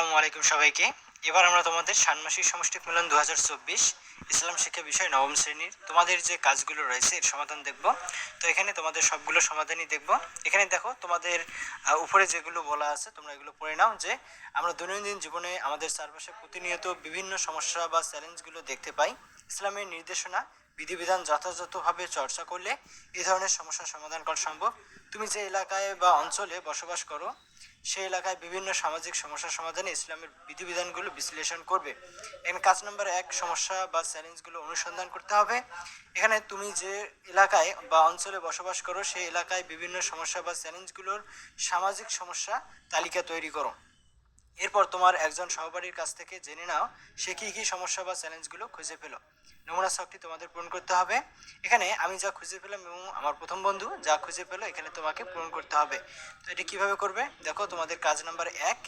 আসসালামু আলাইকুম সবাইকে। এবার আমরা তোমাদের ষান্মাসিক সমষ্টিক মিলন 2024 ইসলাম শিক্ষা বিষয় নবম শ্রেণীর তোমাদের যে কাজগুলো রয়েছে এর সমাধান দেখব। তো এখানে তোমাদের সবগুলো সমাধানই দেখব। এখানে দেখো তোমাদের উপরে যেগুলো বলা আছে তোমরা এগুলো পড়ে নাও যে আমরা দৈনন্দিন জীবনে আমাদের চারপাশে প্রতিনিয়ত বিভিন্ন সমস্যা বা চ্যালেঞ্জগুলো দেখতে পাই। ইসলামের নির্দেশনা বিধিবিধান যথাযথভাবে চর্চা করলে এই ধরনের সমস্যার সমাধান করা সম্ভব। তুমি যে এলাকায় বা অঞ্চলে বসবাস করো সেই এলাকায় বিভিন্ন সামাজিক সমস্যার সমাধানে ইসলামের বিধিবিধানগুলো বিশ্লেষণ করবে। এখানে কাজ নম্বর 1, সমস্যা বা চ্যালেঞ্জগুলো অনুসন্ধান করতে হবে। এখানে তুমি যে এলাকায় বা অঞ্চলে বসবাস করো সেই এলাকায় বিভিন্ন সমস্যা বা চ্যালেঞ্জগুলোর সামাজিক সমস্যা তালিকা তৈরি করো। এরপর তোমার একজন সহপাঠীর কাছ থেকে জেনে নাও সে কী কী সমস্যা বা চ্যালেঞ্জগুলো খুঁজে পেলো। নমুনা ছকটি তোমাদের পূরণ করতে হবে। এখানে আমি যা খুঁজে পেলাম এবং আমার প্রথম বন্ধু যা খুঁজে পেলো এখানে তোমাকে পূরণ করতে হবে। তো এটি কিভাবে করবে দেখো, তোমাদের কাজ নাম্বার 1,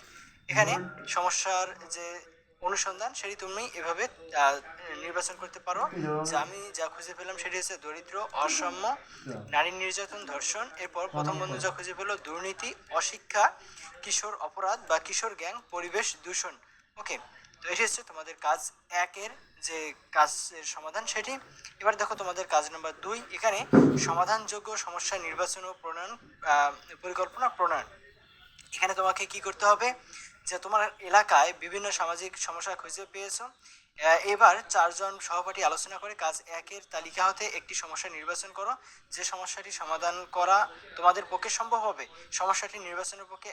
এখানে সমস্যার যে অনুসন্ধান সেটি তুমি এভাবে নির্বাচন করতে পারো যে আমি যা খুঁজে পেলাম সেটি হচ্ছে দরিদ্র, অসাম্য, নারী নির্যাতন, ধর্ষণ। এরপর প্রথম বন্ধু যা খুঁজে পেলো দুর্নীতি, অশিক্ষা, কিশোর অপরাধ বা কিশোর গ্যাং, পরিবেশ দূষণ। ওকে, তো এটি হচ্ছে তোমাদের কাজ 1-এর যে কাজের সমাধান সেটি। এবার দেখো তোমাদের কাজ নাম্বার 2, এখানে সমাধানযোগ্য সমস্যা নির্বাচন ও প্রণয়ন, পরিকল্পনা প্রণয়ন। এখানে তোমাকে কি করতে হবে যে তোমার এলাকায় বিভিন্ন সামাজিক সমস্যা খুঁজে পেয়েছো। এবার 4 জন সহপাঠী আলোচনা করে কাজ 1-এর তালিকা হতে একটি সমস্যা নির্বাচন করো। যে সমস্যাটি সমাধান করা তোমাদের পক্ষে সম্ভব হবে সমস্যাটি নির্বাচনের পক্ষে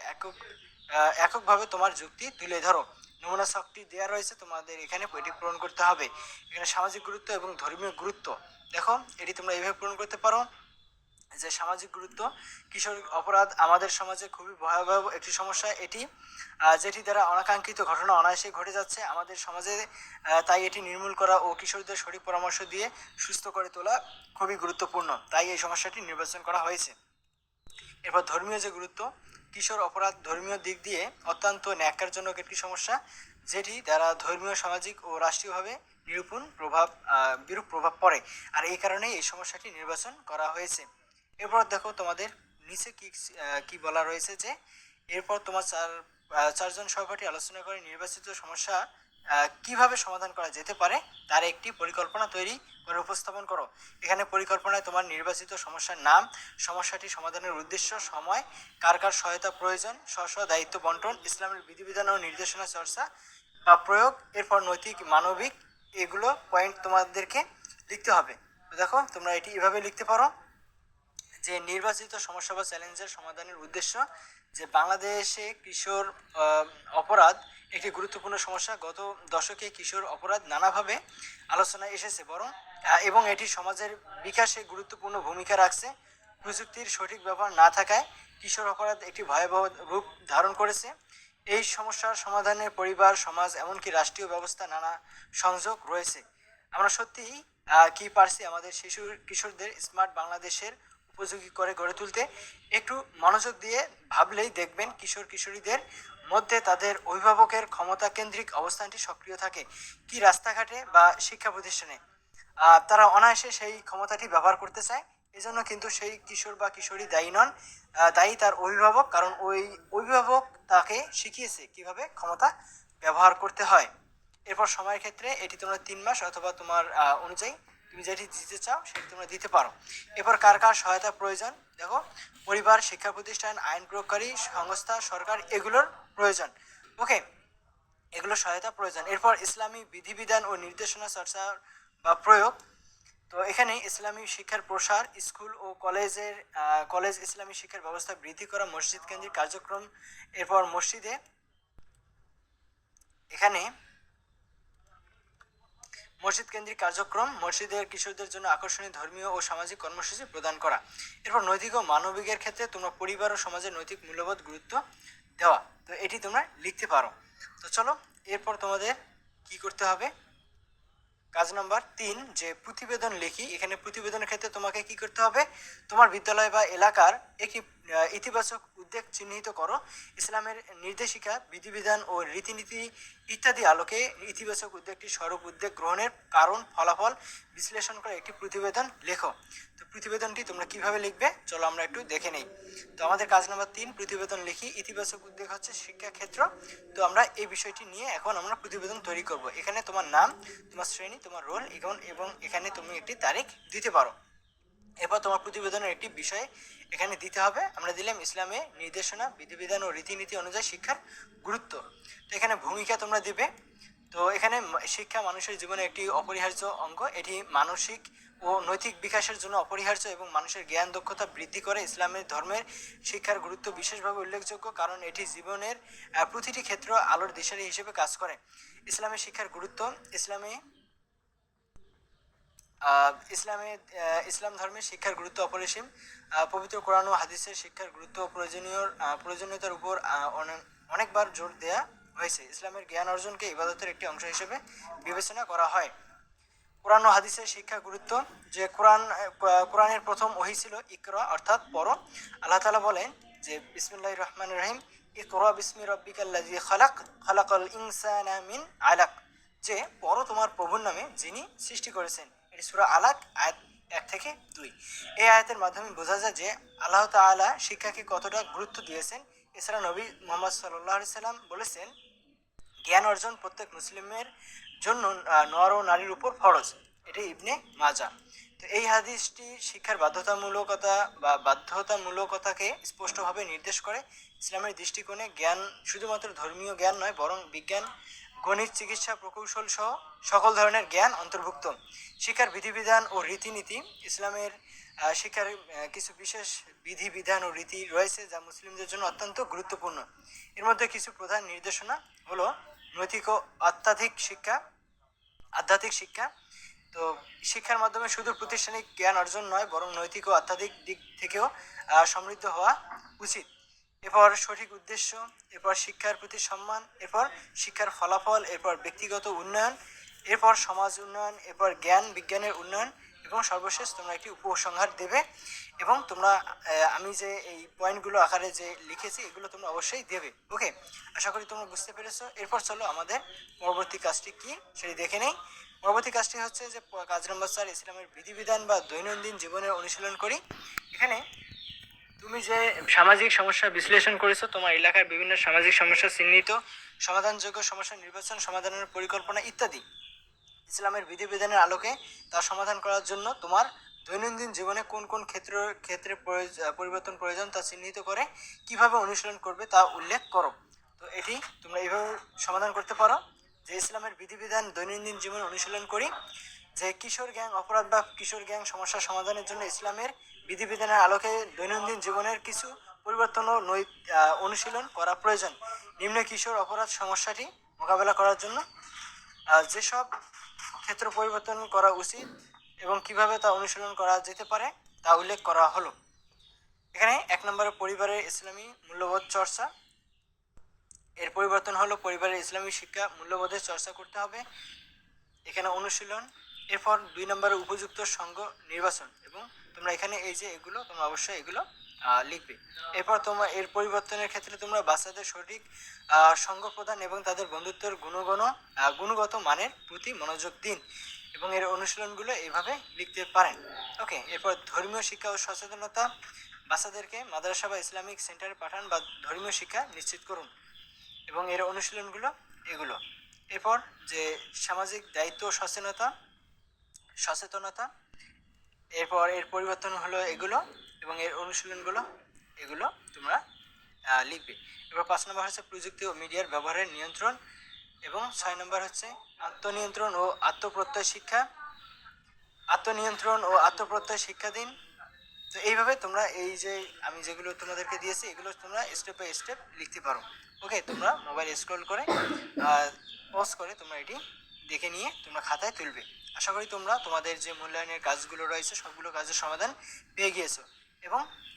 এককভাবে তোমার যুক্তি তুলে ধরো। নমুনা ছকটি দেওয়া রয়েছে, তোমাদের এখানে এটি পূরণ করতে হবে। এখানে সামাজিক গুরুত্ব এবং ধর্মীয় গুরুত্ব দেখো, এটি তোমরা এইভাবে পূরণ করতে পারো যে সামাজিক গুরুত্ব, কিশোর অপরাধ আমাদের সমাজে খুবই ভয়াবহ একটি সমস্যা এটি, যেটি দ্বারা অনাকাঙ্ক্ষিত ঘটনা অনায়াসে ঘটে যাচ্ছে আমাদের সমাজে। তাই এটি নির্মূল করা ও কিশোরদের সঠিক পরামর্শ দিয়ে সুস্থ করে তোলা খুবই গুরুত্বপূর্ণ, তাই এই সমস্যাটি নির্বাচন করা হয়েছে। এরপর ধর্মীয় যে গুরুত্ব, কিশোর অপরাধ ধর্মীয় দিক দিয়ে অত্যন্ত ন্যাক্কারজনক একটি সমস্যা, যেটি দ্বারা ধর্মীয়, সামাজিক ও রাষ্ট্রীয়ভাবে বিরূপ প্রভাব পড়ে, আর এই কারণেই এই সমস্যাটি নির্বাচন করা হয়েছে। এরপর দেখো তোমাদের নিচে কি কি বলা রয়েছে যে এরপর তোমার চারজন সহপাঠী আলোচনা করে নির্বাচিত সমস্যা কিভাবে সমাধান করা যেতে পারে তার একটি পরিকল্পনা তৈরি করে উপস্থাপন করো। এখানে পরিকল্পনায় তোমার নির্বাচিত সমস্যার নাম, সমস্যাটি সমাধানের উদ্দেশ্য, সময়, কার কার সহায়তা প্রয়োজন, স্ব দায়িত্ব বন্টন, ইসলামের বিধিবিধান ও নির্দেশনা চর্চা বা প্রয়োগ, এরপর নৈতিক, মানবিক, এগুলো পয়েন্ট তোমাদেরকে লিখতে হবে। তো দেখো তোমরা এটি এভাবে লিখতে পারো যে নির্বাচিত সমস্যা বা চ্যালেঞ্জের সমাধানের উদ্দেশ্য, যে বাংলাদেশে কিশোর অপরাধ একটি গুরুত্বপূর্ণ সমস্যা। গত দশকে কিশোর অপরাধ নানাভাবে আলোচনায় এসেছে এবং এটি সমাজের বিকাশে গুরুত্বপূর্ণ ভূমিকা রাখছে। প্রযুক্তির সঠিক ব্যবহার না থাকায় কিশোর অপরাধ একটি ভয়াবহ রূপ ধারণ করেছে। এই সমস্যার সমাধানে পরিবার, সমাজ, এমনকি রাষ্ট্রীয় ব্যবস্থা নানা সংযোগ রয়েছে। আমরা সত্যিই কি পারছি আমাদের কিশোরদের স্মার্ট বাংলাদেশের উপযোগী করে গড়ে তুলতে। একটু মনোযোগ দিয়ে ভাবলেই দেখবেন কিশোর কিশোরীদের মধ্যে তাদের অভিভাবকের ক্ষমতা কেন্দ্রিক অবস্থানটি সক্রিয় থাকে। কি রাস্তাঘাটে বা শিক্ষা প্রতিষ্ঠানে তারা অনায়াসে সেই ক্ষমতাটি ব্যবহার করতে চায়। এজন্য কিন্তু সেই কিশোর বা কিশোরী দায়ী নন, দায়ী তার অভিভাবক, কারণ ওই অভিভাবক তাকে শিখিয়েছে কিভাবে ক্ষমতা ব্যবহার করতে হয়। এরপর সময়ের ক্ষেত্রে এটি তোমরা 3 মাস অথবা তোমার অনুযায়ী তুমি যেটি দিতে চাও সেটি তোমরা দিতে পারো। এরপর কার কার সহায়তা প্রয়োজন দেখো, পরিবার, শিক্ষা প্রতিষ্ঠান, আইন প্রয়োগকারী সংস্থা, সরকার, এগুলোর প্রয়োজন। ওকে, এগুলো সহায়তা প্রয়োজন। এরপর ইসলামী বিধিবিধান ও নির্দেশনা চর্চা বা প্রয়োগ। তো এখানে ইসলামী শিক্ষার প্রসার, স্কুল ও কলেজ ইসলামী শিক্ষার ব্যবস্থা বৃদ্ধি করা, মসজিদ কেন্দ্রিক কার্যক্রম। এরপর এখানে মসজিদ কেন্দ্রিক কার্যক্রম, মসজিদের কিশোরদের জন্য আকর্ষণীয় ধর্মীয় ও সামাজিক কর্মসূচি প্রদান করা। এরপর নৈতিক ও মানবিকের ক্ষেত্রে তোমরা পরিবার ও সমাজের নৈতিক মূল্যবোধ গুরুত্ব দেওয়া। তো এটি তোমরা লিখতে পারো। তো চলো এরপর তোমাদের কি করতে হবে, কাজ নাম্বার 3, যে প্রতিবেদন লিখি। এখানে প্রতিবেদনের ক্ষেত্রে তোমাকে কি করতে হবে, তোমার বিদ্যালয় বা এলাকার একটি ইতিবাচক উদ্বেগ চিহ্নিত করো। ইসলামের নির্দেশিকা, বিধিবিধান ও রীতিনীতি ইত্যাদি আলোকে ইতিবাচক উদ্বেগটি স্বরূপ উদ্বেগ গ্রহণের কারণ ফলাফল বিশ্লেষণ করে একটি প্রতিবেদন লেখো। তো প্রতিবেদনটি তোমরা কিভাবে লিখবে চলো আমরা একটু দেখে নেই। তো আমাদের কাজ নাম্বার 3, প্রতিবেদন লিখি। ইতিবাচক উদ্বেগ হচ্ছে শিক্ষাক্ষেত্র। তো আমরা এই বিষয়টি নিয়ে এখন আমরা প্রতিবেদন তৈরি করব। এখানে তোমার নাম, তোমার শ্রেণী, তোমার রোল এবং এখানে তুমি একটি তারিখ দিতে পারো। এরপর তোমার প্রতিবেদনের একটি বিষয় এখানে দিতে হবে। আমরা দিলাম ইসলামে নির্দেশনা, বিধিবিধান ও রীতিনীতি অনুযায়ী শিক্ষার গুরুত্ব। তো এখানে ভূমিকা তোমরা দিবে। তো এখানে শিক্ষা মানুষের জীবনে একটি অপরিহার্য অঙ্গ। এটি মানসিক ও নৈতিক বিকাশের জন্য অপরিহার্য এবং মানুষের জ্ঞান দক্ষতা বৃদ্ধি করে। ইসলামের ধর্মের শিক্ষার গুরুত্ব বিশেষভাবে উল্লেখযোগ্য, কারণ এটি জীবনের প্রতিটি ক্ষেত্র আলোর দিশারি হিসেবে কাজ করে। ইসলামের শিক্ষার গুরুত্ব। ইসলাম ধর্মের শিক্ষার গুরুত্ব অপরিসীম। পবিত্র কোরআন ও হাদিসের শিক্ষার গুরুত্ব ও প্রয়োজনীয়তার উপর অনেকবার জোর দেওয়া হয়েছে। ইসলামের জ্ঞান অর্জনকে ইবাদতের একটি অংশ হিসেবে বিবেচনা করা হয়। কোরআন ও হাদিসের শিক্ষা গুরুত্ব, যে কোরআনের প্রথম ওহী ছিল ইকরা, অর্থাৎ পড়ো। আল্লাহ তাআলা বলেন যে বিসমিল্লাহির রহমানির রহিম, ইকরা বিসমি রাব্বিকাল্লাযী খালাক, খালাকাল ইনসানা মিন আলাক, যে পড়ো তোমার প্রভুর নামে যিনি সৃষ্টি করেছেন। এটি সূরা আলাক আয়াত 1 থেকে 2। এই আয়াতের মাধ্যমে বোঝা যায় যে আল্লাহ তাআলা শিক্ষাকে কতটা গুরুত্ব দিয়েছেন। এছাড়া নবী মুহাম্মদ সাল্লাল্লাহু আলাইহি সাল্লাম বলেছেন, জ্ঞান অর্জন প্রত্যেক মুসলিমের জন্য নর ও নারীর উপর ফরজ। এটি ইবনে মাজা। তো এই হাদিসটি শিক্ষার বাধ্যতামূলকতাকে স্পষ্টভাবে নির্দেশ করে। ইসলামের দৃষ্টিকোণে জ্ঞান শুধুমাত্র ধর্মীয় জ্ঞান নয়, বরং বিজ্ঞান, গণিত, চিকিৎসা, প্রকৌশল সহ সকল ধরনের জ্ঞান অন্তর্ভুক্ত। শিক্ষার বিধিবিধান ও রীতিনীতি। ইসলামের শিক্ষার কিছু বিশেষ বিধিবিধান ও রীতি রয়েছে যা মুসলিমদের জন্য অত্যন্ত গুরুত্বপূর্ণ। এর মধ্যে কিছু প্রধান নির্দেশনা হলো নৈতিক ও আধ্যাত্মিক শিক্ষা। তো শিক্ষার মাধ্যমে শুধু প্রাতিষ্ঠানিক জ্ঞান অর্জন নয়, বরং নৈতিক ও আধ্যাত্মিক দিক থেকেও সমৃদ্ধ হওয়া উচিত। এরপর সঠিক উদ্দেশ্য, এরপর শিক্ষার প্রতি সম্মান, এরপর শিক্ষার ফলাফল, এরপর ব্যক্তিগত উন্নয়ন, এরপর সমাজ উন্নয়ন, এরপর জ্ঞান বিজ্ঞানের উন্নয়ন, এবং সর্বশেষ তোমরা একটি উপসংহার দেবে। এবং তোমরা আমি যে এই পয়েন্টগুলো আকারে যে লিখেছি এগুলো তোমরা অবশ্যই দেবে। ওকে, আশা করি তোমরা বুঝতে পেরেছো। এরপর চলো আমাদের পরবর্তী কাজটি কি সেটি দেখে নেই। পরবর্তী কাজটি হচ্ছে যে কাজ নম্বর 4, ইসলামের বিধিবিধান বা দৈনন্দিন জীবনের অনুশীলন করি। এখানে তুমি যে সামাজিক সমস্যা বিশ্লেষণ করেছো, তোমার এলাকার বিভিন্ন সামাজিক সমস্যা চিহ্নিত, সমাধানযোগ্য সমস্যা নির্বাচন, সমাধানের পরিকল্পনা ইত্যাদি ইসলামের বিধিবিধানের আলোকে তা সমাধান করার জন্য তোমার দৈনন্দিন জীবনে কোন কোন ক্ষেত্রে পরিবর্তন প্রয়োজন তা চিহ্নিত করে কিভাবে অনুশীলন করবে তা উল্লেখ করো। তো এটি তোমরা এইভাবে সমাধান করতে পারো যে ইসলামের বিধিবিধান দৈনন্দিন জীবনে অনুশীলন করি। যে কিশোর গ্যাং অপরাধ বা কিশোর গ্যাং সমস্যা সমাধানের জন্য ইসলামের বিধিবিধানের আলোকে দৈনন্দিন জীবনের কিছু পরিবর্তন ও অনুশীলন করা প্রয়োজন। নিম্ন কিশোর অপরাধ সমস্যাটি মোকাবেলা করার জন্য যেসব ক্ষেত্র পরিবর্তন করা উচিত এবং কিভাবে তা অনুশীলন করা যেতে পারে তা উল্লেখ করা হলো। এখানে 1 নম্বরে পরিবারের ইসলামী মূল্যবোধ চর্চা। এর পরিবর্তন হলো পরিবারের ইসলামী শিক্ষা মূল্যবোধের চর্চা করতে হবে, এখানে অনুশীলন। এরপর 2 নম্বরে উপযুক্ত সঙ্গ নির্বাচন, এবং তোমরা এখানে এই যে এগুলো তোমরা অবশ্যই এগুলো লিখবে। এরপর তোমরা এর পরিবর্তনের ক্ষেত্রে তোমরা বাচ্চাদের সঠিক সঙ্গ প্রদান এবং তাদের বন্ধুত্বের গুণগত মানের প্রতি মনোযোগ দিন, এবং এর অনুশীলনগুলো এইভাবে লিখতে পারেন। ওকে, এরপর ধর্মীয় শিক্ষা ও সচেতনতা। বাচ্চাদেরকে মাদ্রাসা বা ইসলামিক সেন্টারে পাঠান বা ধর্মীয় শিক্ষা নিশ্চিত করুন, এবং এর অনুশীলনগুলো এগুলো। এরপর যে সামাজিক দায়িত্ব ও সচেতনতা, এরপর এর পরিবর্তন হলো এগুলো, এবং এর অনুশীলনগুলো এগুলো তোমরা লিখবে। এবার 5 নম্বর হচ্ছে প্রযুক্তি ও মিডিয়ার ব্যবহারের নিয়ন্ত্রণ, এবং 6 নম্বর হচ্ছে আত্মনিয়ন্ত্রণ ও আত্মপ্রত্যয় শিক্ষা দিন। তো এইভাবে তোমরা এই যে আমি যেগুলো তোমাদেরকে দিয়েছি এগুলো তোমরা স্টেপ বাই স্টেপ লিখতে পারো। ওকে, তোমরা মোবাইল স্ক্রল করে পজ করে তোমরা এটি দেখে নিয়ে তোমরা খাতায় তুলবে। আশা করি তোমরা তোমাদের যে মূল্যায়নের কাজগুলো রয়েছে সবগুলো কাজের সমাধান পেয়ে গিয়েছো, এবং